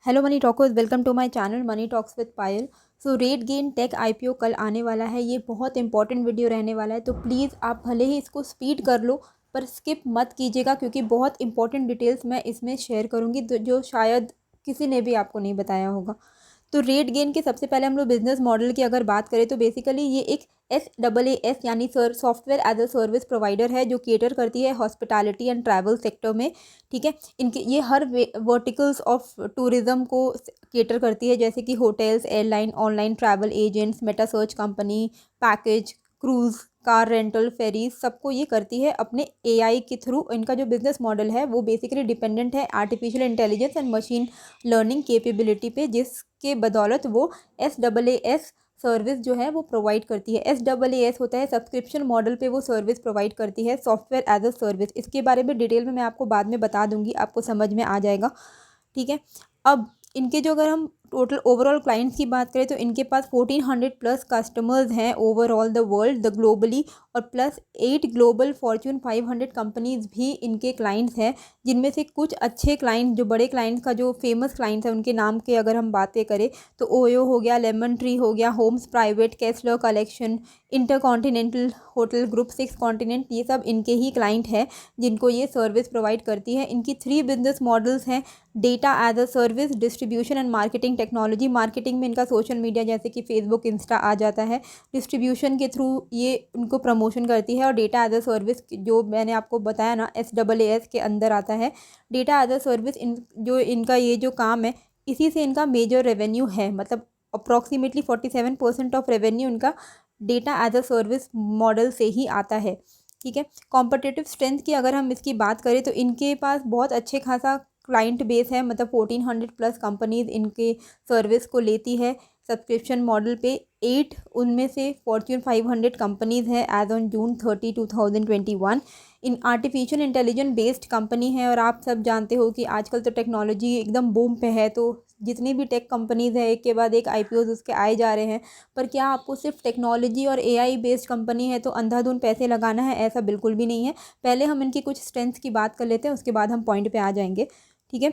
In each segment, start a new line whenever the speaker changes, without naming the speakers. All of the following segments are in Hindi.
Hello money talkers, welcome to my channel money talks with Payal. So RateGain tech IPO कल आने वाला है। ये बहुत इंपॉर्टेंट वीडियो रहने वाला है, तो प्लीज़ आप भले ही इसको स्पीड कर लो पर स्किप मत कीजिएगा, क्योंकि बहुत इंपॉर्टेंट डिटेल्स मैं इसमें शेयर करूँगी जो शायद किसी ने भी आपको नहीं बताया होगा। तो रेट गेन के सबसे पहले हम लोग बिजनेस मॉडल की अगर बात करें तो बेसिकली ये एक SaaS यानी software as a service provider है, जो केटर करती है हॉस्पिटैलिटी एंड ट्रैवल सेक्टर में। ठीक है, इनके ये हर वर्टिकल्स ऑफ टूरिज्म को केटर करती है, जैसे कि hotels, airline, online travel agents, meta search company, package, cruise, car rental, ferries, सबको ये करती है अपने AI के थ्रू। इनका जो बिजनेस मॉडल है वो बेसिकली डिपेंडेंट है artificial intelligence and machine learning capability पे, जिसके बदौलत वो SaaS सर्विस जो है वो प्रोवाइड करती है। SaaS होता है सब्सक्रिप्शन मॉडल पे वो सर्विस प्रोवाइड करती है, सॉफ्टवेयर एज अ सर्विस। इसके बारे में डिटेल में मैं आपको बाद में बता दूंगी, आपको समझ में आ जाएगा। ठीक है, अब इनके जो अगर हम टोटल ओवरऑल क्लाइंट्स की बात करें तो इनके पास 1400 प्लस कस्टमर्स हैं overall the world the globally, और प्लस 8 ग्लोबल फॉर्च्यून 500 कंपनीज भी इनके क्लाइंट्स हैं, जिनमें से कुछ अच्छे क्लाइंट्स, जो बड़े क्लाइंट्स का जो फेमस क्लाइंट्स हैं उनके नाम के अगर हम बातें करें तो ओयो हो गया, लेमन ट्री हो गया, homes private, Kessler collection, intercontinental hotel group, 6 continent, ये सब इनके ही क्लाइंट हैं जिनको ये सर्विस प्रोवाइड करती है। इनकी 3 बिजनेस मॉडल्स हैं: data as a service, distribution and marketing technology. Marketing में इनका सोशल मीडिया जैसे कि फेसबुक, इंस्टा आ जाता है। डिस्ट्रीब्यूशन के थ्रू ये उनको प्रमोशन करती है, और डेटा एज अ सर्विस जो मैंने आपको बताया ना SaaS के अंदर आता है। डेटा एज अ सर्विस जो इनका ये जो काम है, इसी से इनका मेजर रेवेन्यू है, मतलब अप्रॉक्सीमेटली 47% ऑफ रेवेन्यू इनका data as a service model से ही आता है। ठीक है, कॉम्पिटिटिव स्ट्रेंथ की अगर हम इसकी बात करें तो इनके पास बहुत अच्छे खासा क्लाइंट बेस है, मतलब 1400 प्लस कंपनीज इनके सर्विस को लेती है सब्सक्रिप्शन मॉडल पे। 8 उनमें से फॉर्च्यून 500 कंपनीज हैं एज ऑन June 30, 2021। इन आर्टिफिशियल इंटेलिजेंस बेस्ड कंपनी है, और आप सब जानते हो कि आजकल तो टेक्नोलॉजी एकदम बूम पे है, तो जितनी भी टेक कंपनीज है एक के बाद एक IPOs उसके आए जा रहे हैं। पर क्या आपको सिर्फ टेक्नोलॉजी और AI बेस्ड कंपनी है तो अंधाधुन पैसे लगाना है? ऐसा बिल्कुल भी नहीं है। पहले हम इनकी कुछ स्ट्रेंथ्स की बात कर लेते हैं, उसके बाद हम पॉइंट पे आ जाएंगे। ठीक है,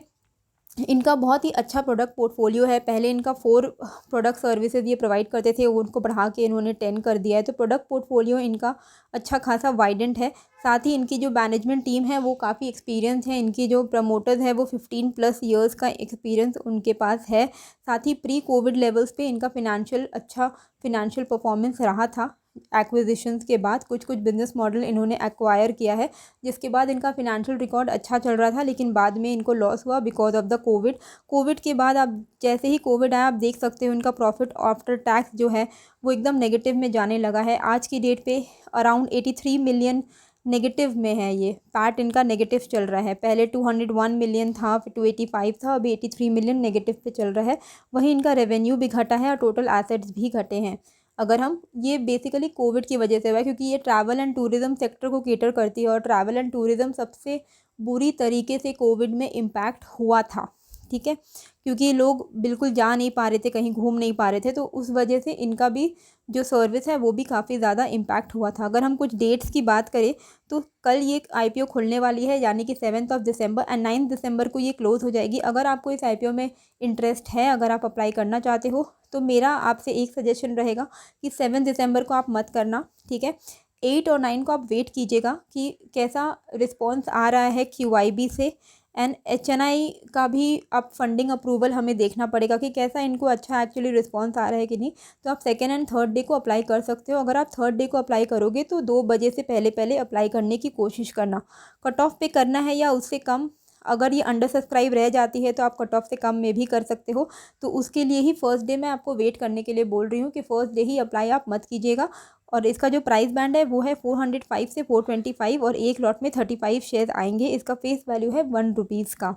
इनका बहुत ही अच्छा प्रोडक्ट पोर्टफोलियो है। पहले इनका 4 प्रोडक्ट सर्विसेज ये प्रोवाइड करते थे, उनको बढ़ा के इन्होंने 10 कर दिया है, तो प्रोडक्ट पोर्टफोलियो इनका अच्छा खासा वाइडेंट है। साथ ही इनकी जो मैनेजमेंट टीम है वो काफ़ी एक्सपीरियंस है। इनकी जो प्रमोटर्स है वो 15 प्लस ईयर्स का एक्सपीरियंस उनके पास है। साथ ही प्री कोविड लेवल्स पे इनका फिनेंशियल परफॉर्मेंस रहा था। एक्विजिशंस के बाद कुछ बिजनेस मॉडल इन्होंने एक्वायर किया है, जिसके बाद इनका फिनेंशियल रिकॉर्ड अच्छा चल रहा था, लेकिन बाद में इनको लॉस हुआ बिकॉज ऑफ द कोविड के बाद आप जैसे ही कोविड आया, आप देख सकते हो इनका प्रॉफिट आफ्टर टैक्स जो है वो एकदम नेगेटिव में जाने लगा है। आज की डेट पे अराउंड 83 मिलियन नेगेटिव में है, ये पैट इनका नेगेटिव चल रहा है। पहले 201 मिलियन था, फिर 285 था, अभी 83 मिलियन नेगेटिव पे चल रहा है। वहीं इनका रेवेन्यू भी घटा है और टोटल एसेट्स भी घटे हैं। अगर हम ये बेसिकली कोविड की वजह से हुआ है, क्योंकि ये ट्रैवल एंड टूरिज़्म सेक्टर को केटर करती है, और ट्रैवल एंड टूरिज़्म सबसे बुरी तरीके से कोविड में इम्पैक्ट हुआ था। ठीक है, क्योंकि लोग बिल्कुल जा नहीं पा रहे थे, कहीं घूम नहीं पा रहे थे, तो उस वजह से इनका भी जो सर्विस है वो भी काफ़ी ज़्यादा इम्पैक्ट हुआ था। अगर हम कुछ डेट्स की बात करें तो कल ये IPO खुलने वाली है, यानी कि 7 दिसंबर एंड 9 दिसंबर को ये क्लोज़ हो जाएगी। अगर आपको इस IPO में इंटरेस्ट है, अगर आप अप्लाई करना चाहते हो, तो मेरा आपसे एक सजेशन रहेगा कि 7 दिसंबर को आप मत करना। ठीक है, 8 और 9 को आप वेट कीजिएगा कि कैसा रिस्पॉन्स आ रहा है QIB से, एंड HNI का भी अब फंडिंग अप्रूवल हमें देखना पड़ेगा कि कैसा इनको अच्छा एक्चुअली रिस्पॉन्स आ रहा है कि नहीं। तो आप 2nd एंड 3rd डे को अप्लाई कर सकते हो। अगर आप 3rd डे को अप्लाई करोगे तो 2 बजे से पहले पहले अप्लाई करने की कोशिश करना। कट ऑफ पे करना है या उससे कम, अगर ये अंडर सब्सक्राइब रह जाती है तो आप कट ऑफ से कम में भी कर सकते हो। तो उसके लिए ही फर्स्ट डे मैं आपको वेट करने के लिए बोल रही हूँ कि फर्स्ट डे ही अप्लाई आप मत कीजिएगा। और इसका जो प्राइस बैंड है वो है 405 से 425, और एक लॉट में 35 शेयर आएंगे। इसका फेस वैल्यू है ₹1 का।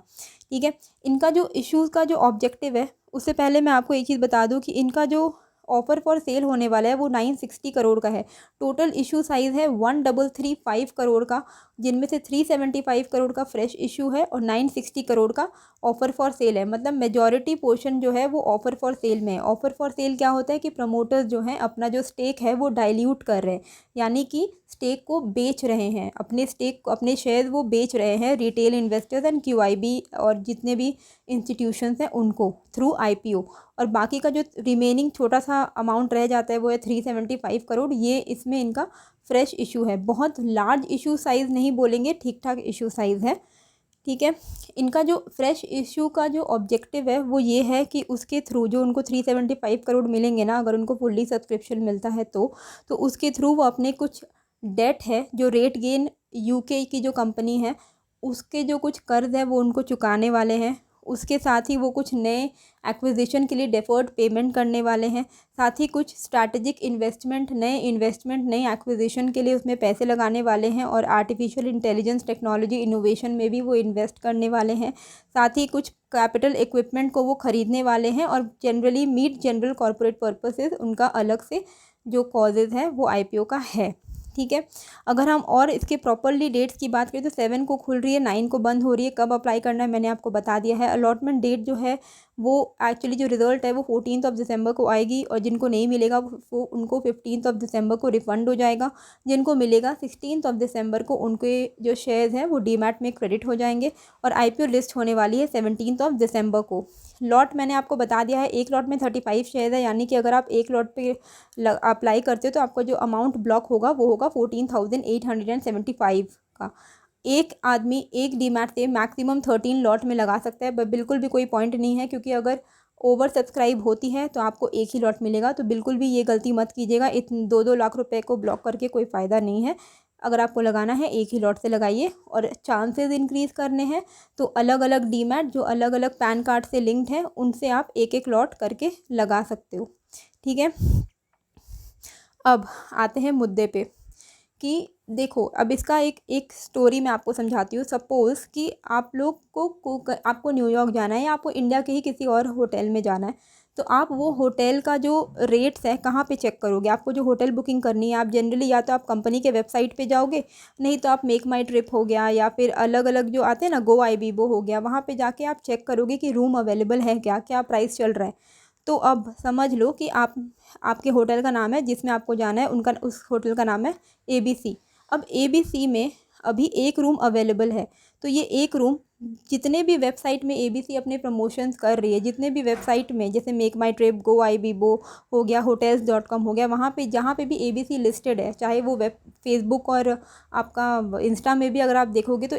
ठीक है, इनका जो इश्यूज़ का जो ऑब्जेक्टिव है, उससे पहले मैं आपको एक चीज़ बता दूं कि इनका जो ऑफर फॉर सेल होने वाला है वो 960 करोड़ का है। टोटल इशू साइज़ है 1335 करोड़ का। जिनमें से 375 करोड़ का फ्रेश इशू है और 960 करोड़ का ऑफर फॉर सेल है। मतलब मेजॉरिटी पोर्शन जो है वो ऑफर फॉर सेल में है। ऑफर फॉर सेल क्या होता है कि प्रमोटर्स जो हैं अपना जो स्टेक है वो डाइल्यूट कर रहे हैं, यानी कि स्टेक को बेच रहे हैं, अपने स्टेक अपने शेयर वो बेच रहे हैं रिटेल इन्वेस्टर्स एंड QIB और जितने भी इंस्टीट्यूशंस हैं उनको थ्रू IPO। और बाकी का जो रिमेनिंग छोटा सा अमाउंट रह जाता है वो है 375 करोड़। ये इसमें इनका फ्रेश इशू है। बहुत लार्ज इशू साइज़ नहीं बोलेंगे, ठीक ठाक इशू साइज़ है, ठीक है। इनका जो फ्रेश इशू का जो ऑब्जेक्टिव है वो ये है कि उसके थ्रू जो उनको 375 करोड़ मिलेंगे ना, अगर उनको फुल्ली सब्सक्रिप्शन मिलता है तो उसके थ्रू वो अपने कुछ डेट है जो RateGain UK की जो कंपनी है उसके जो कुछ कर्ज है वो उनको चुकाने वाले हैं। उसके साथ ही वो कुछ नए एक्विजिशन के लिए डेफर्ड पेमेंट करने वाले हैं। साथ ही कुछ स्ट्रैटेजिक इन्वेस्टमेंट नए एक्विजिशन के लिए उसमें पैसे लगाने वाले हैं और आर्टिफिशियल इंटेलिजेंस टेक्नोलॉजी इनोवेशन में भी वो इन्वेस्ट करने वाले हैं। साथ ही कुछ कैपिटल इक्विपमेंट को वो ख़रीदने वाले हैं और generally meet general corporate purposes उनका अलग से जो कॉजेज़ है वो IPO का है, ठीक है। अगर हम और इसके प्रॉपरली डेट्स की बात करें तो 7 को खुल रही है, 9 को बंद हो रही है। कब अप्लाई करना है मैंने आपको बता दिया है। अलॉटमेंट डेट जो है वो एक्चुअली जो रिज़ल्ट है वो 14 दिसंबर को आएगी और जिनको नहीं मिलेगा वो उनको 15 दिसंबर को रिफ़ंड हो जाएगा। जिनको मिलेगा 16 दिसंबर को उनके जो शेयर्स हैं वो डीमैट में क्रेडिट हो जाएंगे और IPO लिस्ट होने वाली है 17 दिसंबर को। लॉट मैंने आपको बता दिया है, एक लॉट में 35 शेयर है, यानी कि अगर आप एक लॉट पे अप्लाई करते हो तो आपका जो अमाउंट ब्लॉक होगा वो होगा 14,875 का। एक आदमी एक डीमैट से मैक्सिमम 13 लॉट में लगा सकता है, पर बिल्कुल भी कोई पॉइंट नहीं है क्योंकि अगर ओवर सब्सक्राइब होती है तो आपको एक ही लॉट मिलेगा। तो बिल्कुल भी ये गलती मत कीजिएगा, 2-2 लाख रुपए को ब्लॉक करके कोई फ़ायदा नहीं है। अगर आपको लगाना है एक ही लॉट से लगाइए। और चांसेस इंक्रीज़ करने हैं तो अलग अलग डीमैट जो अलग अलग पैन कार्ड से लिंक्ड है उनसे आप एक एक लॉट करके लगा सकते हो, ठीक है। अब आते हैं मुद्दे पे कि देखो, अब इसका एक स्टोरी मैं आपको समझाती हूँ। सपोज़ कि आप लोग को आपको न्यूयॉर्क जाना है या आपको इंडिया के ही किसी और होटल में जाना है, तो आप वो होटल का जो रेट्स है कहाँ पे चेक करोगे। आपको जो होटल बुकिंग करनी है आप जनरली या तो आप कंपनी के वेबसाइट पे जाओगे, नहीं तो आप मेक माई ट्रिप हो गया या फिर अलग अलग जो आते हैं ना GoIbibo हो गया, वहाँ पे जाके आप चेक करोगे कि रूम अवेलेबल है क्या, क्या प्राइस चल रहा है। तो अब समझ लो कि आपके होटल का नाम है जिसमें आपको जाना है, उनका उस होटल का नाम है ABC। अब ABC में अभी एक रूम अवेलेबल है, तो ये एक रूम जितने भी वेबसाइट में ABC अपने प्रमोशंस कर रही है, जितने भी वेबसाइट में जैसे मेक माई ट्रिप, GoIbibo हो गया, hotels.com हो गया, वहाँ पे जहाँ पे भी ABC लिस्टेड है, चाहे वो फेसबुक और आपका इंस्टा में भी अगर आप देखोगे तो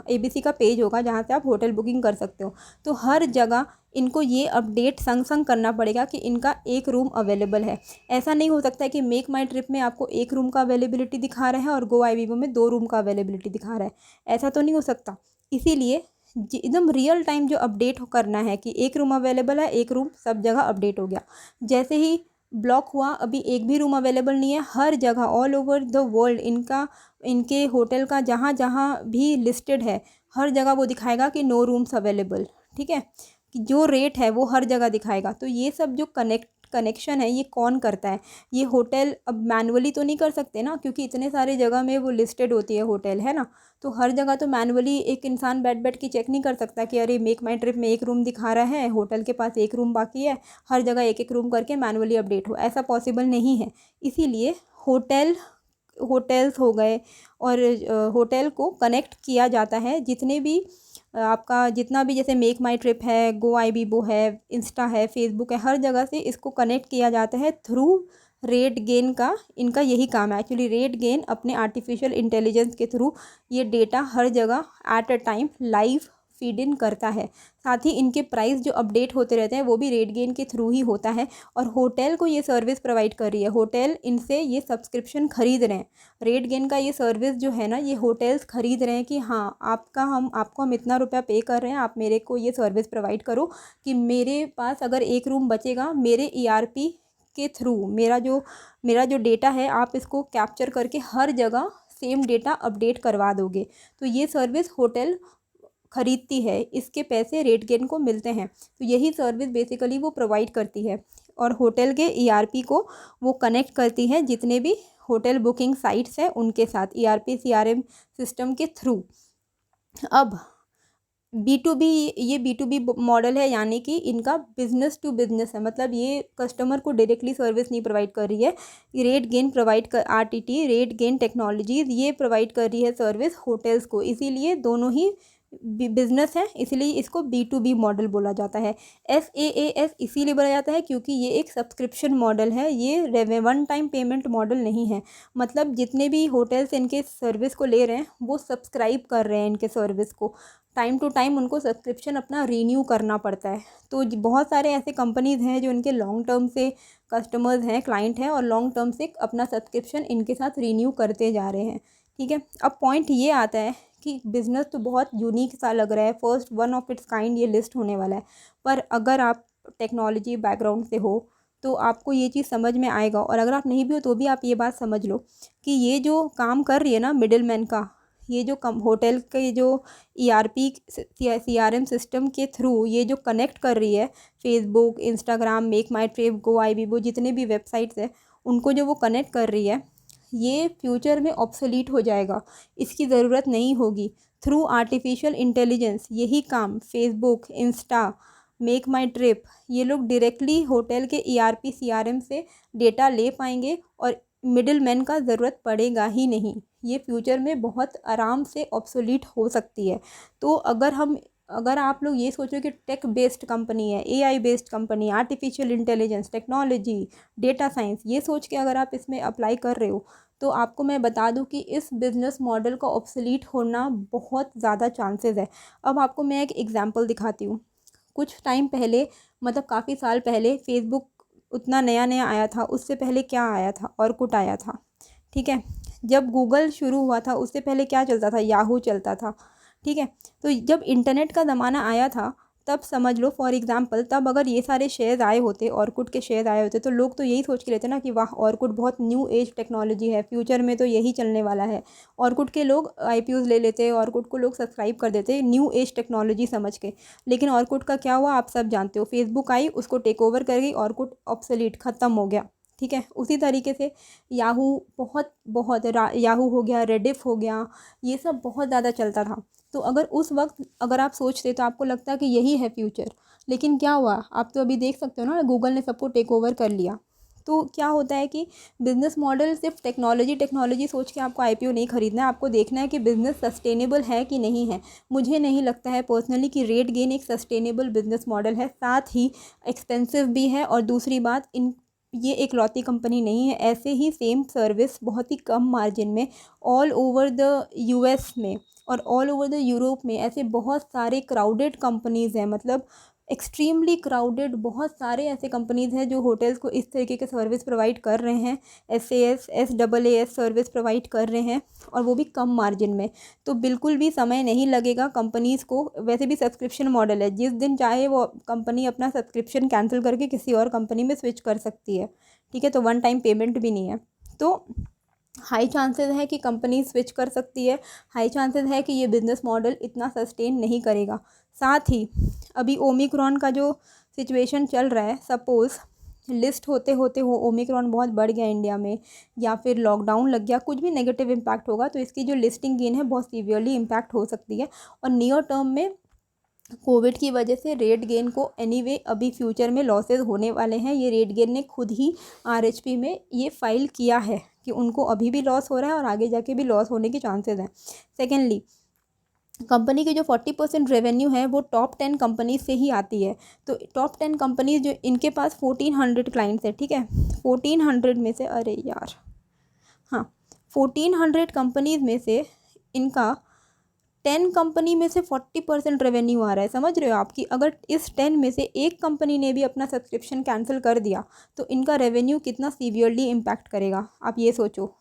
ABC का पेज होगा जहाँ से आप होटल बुकिंग कर सकते हो। तो हर जगह इनको ये अपडेट संग संग करना पड़ेगा कि इनका एक रूम अवेलेबल है। ऐसा नहीं हो सकता है कि मेक माई ट्रिप में आपको एक रूम का अवेलेबिलिटी दिखा रहा है और GoIbibo में 2 रूम का अवेलेबिलिटी दिखा रहा है, ऐसा तो नहीं हो सकता। इसीलिए एकदम रियल टाइम जो अपडेट करना है कि एक रूम अवेलेबल है, एक रूम सब जगह अपडेट हो गया। जैसे ही ब्लॉक हुआ, अभी एक भी रूम अवेलेबल नहीं है, हर जगह ऑल ओवर द वर्ल्ड इनके होटल का जहाँ जहाँ भी लिस्टेड है हर जगह वो दिखाएगा कि नो रूम्स अवेलेबल, ठीक है। कि जो रेट है वो हर जगह दिखाएगा। तो ये सब जो कनेक्शन है ये कौन करता है, ये होटल अब मैनुअली तो नहीं कर सकते ना, क्योंकि इतने सारे जगह में वो लिस्टेड होती है होटल, है ना। तो हर जगह तो मैनुअली एक इंसान बैठ के चेक नहीं कर सकता कि अरे मेक माई ट्रिप में एक रूम दिखा रहा है, होटल के पास एक रूम बाकी है, हर जगह एक एक रूम करके मैनुअली अपडेट हो, ऐसा पॉसिबल नहीं है। इसीलिए होटल्स हो गए और होटल को कनेक्ट किया जाता है, जितने भी आपका जितना भी जैसे मेक माई ट्रिप है, GoIbibo है, इंस्टा है, फेसबुक है, हर जगह से इसको कनेक्ट किया जाता है थ्रू RateGain का। इनका यही काम है एक्चुअली। RateGain अपने आर्टिफिशियल इंटेलिजेंस के थ्रू ये डेटा हर जगह at a time live feed in करता है। साथ ही इनके प्राइस जो अपडेट होते रहते हैं वो भी RateGain के थ्रू ही होता है और होटल को ये सर्विस प्रोवाइड कर रही है। होटल इनसे ये सब्सक्रिप्शन खरीद रहे हैं। RateGain का ये सर्विस जो है ना, ये होटल्स खरीद रहे हैं कि हाँ आपको हम इतना रुपया पे कर रहे हैं, आप मेरे को ये सर्विस प्रोवाइड करो कि मेरे पास अगर एक रूम बचेगा, मेरे ERP के थ्रू मेरा जो डेटा है आप इसको कैप्चर करके हर जगह सेम डेटा अपडेट करवा दोगे। तो ये सर्विस होटल खरीदती है इसके पैसे रेटगेन को मिलते हैं। तो यही सर्विस बेसिकली वो प्रोवाइड करती है और होटल के ईआरपी को वो कनेक्ट करती है जितने भी होटल बुकिंग साइट्स हैं उनके साथ ईआरपी सीआरएम सिस्टम के थ्रू। अब B2B, ये B2B मॉडल है, यानी कि इनका बिजनेस टू बिजनेस है, मतलब ये कस्टमर को डायरेक्टली सर्विस नहीं प्रोवाइड कर रही है। रेट गेन प्रोवाइड कर RTT रेट गेन टेक्नोलॉजीज ये प्रोवाइड कर रही है सर्विस होटल्स को, इसीलिए दोनों ही बिजनेस है, इसलिए इसको B2B मॉडल बोला जाता है। SaaS इसीलिए बोला जाता है क्योंकि ये एक सब्सक्रिप्शन मॉडल है, ये वन टाइम पेमेंट मॉडल नहीं है। मतलब जितने भी होटल्स इनके सर्विस को ले रहे हैं वो सब्सक्राइब कर रहे हैं इनके सर्विस को, टाइम टू टाइम उनको सब्सक्रिप्शन अपना रीन्यू करना पड़ता है। तो बहुत सारे ऐसे कंपनीज़ हैं जो इनके लॉन्ग टर्म से कस्टमर्स हैं, क्लाइंट हैं, और लॉन्ग टर्म से अपना सब्सक्रिप्शन इनके साथ रीन्यू करते जा रहे हैं। ठीक है, अब पॉइंट ये आता है कि बिज़नेस तो बहुत यूनिक सा लग रहा है, first one of its kind ये लिस्ट होने वाला है, पर अगर आप टेक्नोलॉजी बैकग्राउंड से हो तो आपको ये चीज़ समझ में आएगा, और अगर आप नहीं भी हो तो भी आप ये बात समझ लो कि ये जो काम कर रही है ना मिडिल मैन का, ये जो होटल के जो ERP CRM सिस्टम के थ्रू ये जो कनेक्ट कर रही है फेसबुक, इंस्टाग्राम, मेक माई ट्रिप, गो आईबीबो, जितने भी वेबसाइट्स हैं उनको जो वो कनेक्ट कर रही है, ये फ्यूचर में ऑब्सोलीट हो जाएगा, इसकी ज़रूरत नहीं होगी। थ्रू आर्टिफिशियल इंटेलिजेंस यही काम फेसबुक, इंस्टा, मेक माई ट्रिप, ये लोग डायरेक्टली होटल के ERP CRM से डेटा ले पाएंगे और मिडिल मैन का ज़रूरत पड़ेगा ही नहीं। ये फ्यूचर में बहुत आराम से ऑब्सोलीट हो सकती है। तो अगर आप लोग ये सोचो कि टेक बेस्ड कंपनी है, AI based company, artificial intelligence, technology, data science, ये सोच के अगर आप इसमें अप्लाई कर रहे हो तो आपको मैं बता दूं कि इस बिज़नेस मॉडल का ऑब्सोलीट होना बहुत ज़्यादा चांसेस है। अब आपको मैं एक एग्जांपल दिखाती हूँ। कुछ टाइम पहले, मतलब काफ़ी साल पहले, फेसबुक उतना नया नया आया था, उससे पहले क्या आया था, ऑर्कुट आया था। ठीक है, जब गूगल शुरू हुआ था उससे पहले क्या चलता था, याहू चलता था। ठीक है, तो जब इंटरनेट का ज़माना आया था तब समझ लो फॉर एग्जांपल, तब अगर ये सारे शेयर्स आए होते, ऑर्कुट के शेयर्स आए होते, तो लोग तो यही सोच के लेते ना कि वाह ऑर्कुट बहुत न्यू एज टेक्नोलॉजी है, फ्यूचर में तो यही चलने वाला है। ऑर्कुट के लोग IPOs ले लेते, ऑर्कुट को लोग सब्सक्राइब कर देते न्यू एज टेक्नोलॉजी समझ के। लेकिन ऑर्कुट का क्या हुआ आप सब जानते हो, फेसबुक आई, उसको टेक ओवर कर गई, ऑर्कुट ऑब्सोलीट, ख़त्म हो गया। ठीक है, उसी तरीके से याहू बहुत बहुत याहू हो गया, रेडिफ हो गया, ये सब बहुत ज़्यादा चलता था। तो अगर उस वक्त अगर आप सोचते तो आपको लगता कि यही है फ्यूचर, लेकिन क्या हुआ, आप तो अभी देख सकते हो ना, गूगल ने सबको टेक ओवर कर लिया। तो क्या होता है कि बिज़नेस मॉडल सिर्फ टेक्नोलॉजी सोच के आपको IPO नहीं खरीदना है, आपको देखना है कि बिज़नेस सस्टेनेबल है कि नहीं है। मुझे नहीं लगता है पर्सनली कि रेट गेन एक सस्टेनेबल बिज़नेस मॉडल है, साथ ही एक्सपेंसिव भी है, और दूसरी बात ये एक लौती कंपनी नहीं है, ऐसे ही सेम सर्विस बहुत ही कम मार्जिन में ऑल ओवर द US में और ऑल ओवर द यूरोप में ऐसे बहुत सारे क्राउडेड कंपनीज़ हैं, मतलब एक्सट्रीमली क्राउडेड बहुत सारे ऐसे कंपनीज़ हैं जो होटल्स को इस तरीके के सर्विस प्रोवाइड कर रहे हैं, SaaS सर्विस प्रोवाइड कर रहे हैं, और वो भी कम मार्जिन में। तो बिल्कुल भी समय नहीं लगेगा कंपनीज़ को, वैसे भी सब्सक्रिप्शन मॉडल है, जिस दिन चाहे वो कंपनी अपना सब्सक्रिप्शन कैंसिल करके किसी और कंपनी में स्विच कर सकती है। ठीक है, तो वन टाइम पेमेंट भी नहीं है, तो हाई चांसेस है कि कंपनी स्विच कर सकती है, हाई चांसेस है कि ये बिज़नेस मॉडल इतना सस्टेन नहीं करेगा। साथ ही अभी ओमिक्रॉन का जो सिचुएशन चल रहा है, सपोज़ लिस्ट होते होते हो ओमिक्रॉन बहुत बढ़ गया इंडिया में, या फिर लॉकडाउन लग गया, कुछ भी नेगेटिव इम्पैक्ट होगा, तो इसकी जो लिस्टिंग गेन है बहुत सीवियरली इम्पैक्ट हो सकती है। और नियर टर्म में कोविड की वजह से रेट गेन को एनीवे अभी फ्यूचर में लॉसेस होने वाले हैं। ये रेट गेन ने खुद ही RHP में ये फाइल किया है कि उनको अभी भी लॉस हो रहा है और आगे जाके भी लॉस होने के चांसेस हैं। सेकेंडली, कंपनी की जो 40% रेवेन्यू है वो टॉप 10 कंपनीज से ही आती है। तो टॉप 10 कंपनीज जो इनके पास 1400 क्लाइंट्स है, ठीक है, 1400 में से, अरे यार, हाँ, 1400 कंपनीज में से इनका 10 कंपनी में से 40% रेवेन्यू आ रहा है। समझ रहे हो आपकी, अगर इस 10 में से एक कंपनी ने भी अपना सब्सक्रिप्शन कैंसिल कर दिया तो इनका रेवेन्यू कितना सीवियरली इम्पैक्ट करेगा, आप ये सोचो।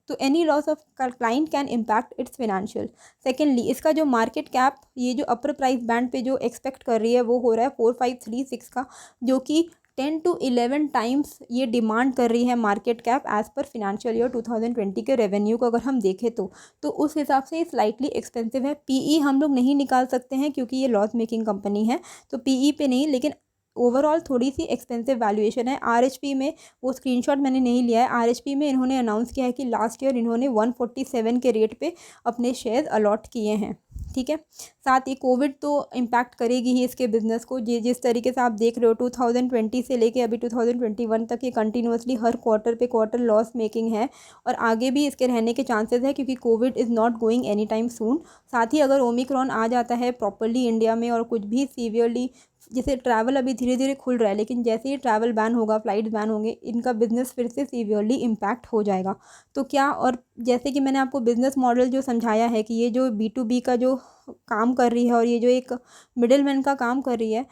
तो any loss of client can impact it's financial. Secondly, इसका जो मार्केट कैप, ये जो अपर प्राइस बैंड पे जो एक्सपेक्ट कर रही है वो हो रहा है 4536 का, जो कि 10 to 11 टाइम्स ये डिमांड कर रही है market cap as per financial year 2020 के रेवेन्यू को अगर हम देखें तो उस हिसाब से ये स्लाइटली एक्सपेंसिव है। पीई हम लोग नहीं निकाल सकते हैं क्योंकि ये लॉस मेकिंग कंपनी है, तो पीई पे नहीं, लेकिन ओवरऑल थोड़ी सी एक्सपेंसिव वैल्यूएशन है। आरएचपी में वो स्क्रीनशॉट मैंने नहीं लिया है, आरएचपी में इन्होंने अनाउंस किया है कि लास्ट ईयर इन्होंने 147 के रेट पे अपने शेयर अलॉट किए हैं। ठीक है, साथ ही कोविड तो इम्पैक्ट करेगी ही इसके बिज़नेस को। जिस तरीके से आप देख रहे हो 2020 से लेके अभी 2021 तक ये कंटिन्यूसली हर क्वार्टर पे क्वार्टर लॉस मेकिंग है, और आगे भी इसके रहने के चांसेस है क्योंकि Covid is not going any time soon. साथ ही अगर ओमिक्रॉन आ जाता है प्रॉपरली इंडिया में और कुछ भी सीवियरली, जैसे ट्रैवल अभी धीरे धीरे खुल रहा है, लेकिन जैसे ही ट्रैवल बैन होगा, फ्लाइट्स बैन होंगे, इनका बिज़नेस फिर से सीवियरली इम्पैक्ट हो जाएगा। तो क्या, और जैसे कि मैंने आपको बिज़नेस मॉडल जो समझाया है कि ये जो B2B का जो काम कर रही है और ये जो एक मिडिल मैन का काम कर रही है,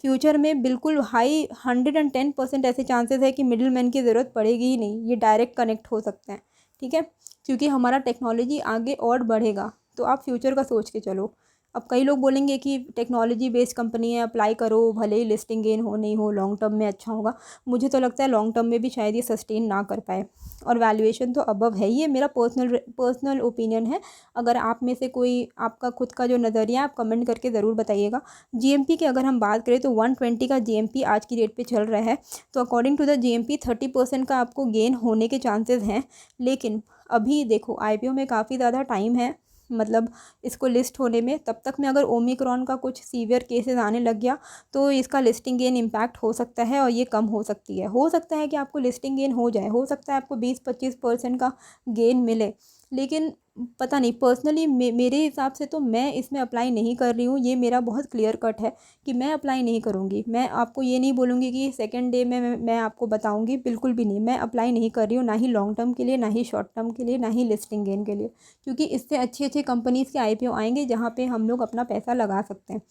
फ्यूचर में बिल्कुल हाई 110% ऐसे चांसेस है कि मिडिल मैन की ज़रूरत पड़ेगी ही नहीं, ये डायरेक्ट कनेक्ट हो सकते हैं। ठीक है, क्योंकि हमारा टेक्नोलॉजी आगे और बढ़ेगा, तो आप फ्यूचर का सोच के चलो। अब कई लोग बोलेंगे कि टेक्नोलॉजी बेस्ड कंपनी है, अप्लाई करो, भले ही लिस्टिंग गेन हो नहीं हो, लॉन्ग टर्म में अच्छा होगा। मुझे तो लगता है लॉन्ग टर्म में भी शायद ये सस्टेन ना कर पाए, और वैल्यूएशन तो अबव है। ये मेरा पर्सनल ओपिनियन है। अगर आप में से कोई, आपका खुद का जो नज़रिया है, आप कमेंट करके ज़रूर बताइएगा। जीएमपी की अगर हम बात करें तो 120 का जीएमपी आज की डेट पे चल रहा है, तो अकॉर्डिंग टू द जीएमपी 30% का आपको गेन होने के चांसेस हैं। लेकिन अभी देखो आईपीओ में काफ़ी ज़्यादा टाइम है, मतलब इसको लिस्ट होने में। तब तक में अगर ओमिक्रॉन का कुछ सीवियर केसेस आने लग गया तो इसका लिस्टिंग गेन इम्पैक्ट हो सकता है, और ये कम हो सकती है। हो सकता है कि आपको लिस्टिंग गेन हो जाए, हो सकता है आपको 20-25% का गेन मिले, लेकिन पता नहीं। पर्सनली मेरे हिसाब से तो मैं इसमें अप्लाई नहीं कर रही हूँ। ये मेरा बहुत क्लियर कट है कि मैं अप्लाई नहीं करूँगी। मैं आपको ये नहीं बोलूँगी कि सेकंड डे में मैं आपको बताऊँगी, बिल्कुल भी नहीं। मैं अप्लाई नहीं कर रही हूँ, ना ही लॉन्ग टर्म के लिए, ना ही शॉर्ट टर्म के लिए, ना ही लिस्टिंग गेन के लिए, क्योंकि इससे अच्छी अच्छी कंपनीज़ के आईपीओ आएंगे जहाँ पे हम लोग अपना पैसा लगा सकते हैं।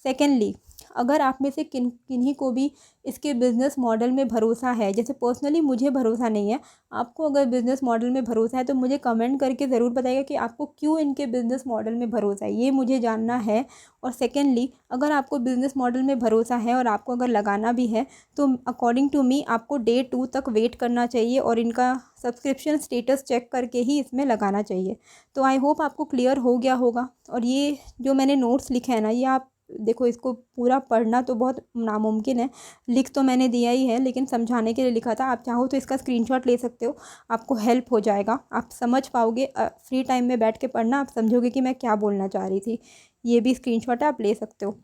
सेकेंडली, अगर आप में से किन्हीं को भी इसके बिज़नेस मॉडल में भरोसा है, जैसे पर्सनली मुझे भरोसा नहीं है, आपको अगर बिज़नेस मॉडल में भरोसा है तो मुझे कमेंट करके ज़रूर बताइएगा कि आपको क्यों इनके बिज़नेस मॉडल में भरोसा है, ये मुझे जानना है। और सेकेंडली, अगर आपको बिज़नेस मॉडल में भरोसा है और आपको अगर लगाना भी है तो अकॉर्डिंग टू मी आपको डे 2 तक वेट करना चाहिए और इनका सब्सक्रिप्शन स्टेटस चेक करके ही इसमें लगाना चाहिए। तो आई होप आपको क्लियर हो गया होगा। और ये जो मैंने नोट्स लिखे हैं ना, ये आप देखो, इसको पूरा पढ़ना तो बहुत नामुमकिन है, लिख तो मैंने दिया ही है, लेकिन समझाने के लिए लिखा था। आप चाहो तो इसका स्क्रीनशॉट ले सकते हो, आपको हेल्प हो जाएगा, आप समझ पाओगे। फ्री टाइम में बैठ के पढ़ना, आप समझोगे कि मैं क्या बोलना चाह रही थी। ये भी स्क्रीनशॉट है, आप ले सकते हो।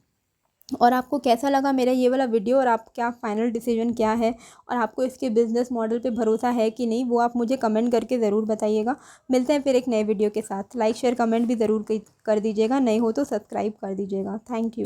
और आपको कैसा लगा मेरा ये वाला वीडियो, और आप क्या फाइनल डिसीजन क्या है, और आपको इसके बिज़नेस मॉडल पे भरोसा है कि नहीं, वो आप मुझे कमेंट करके ज़रूर बताइएगा। मिलते हैं फिर एक नए वीडियो के साथ। लाइक शेयर कमेंट भी ज़रूर कर दीजिएगा, नए हो तो सब्सक्राइब कर दीजिएगा। Thank you.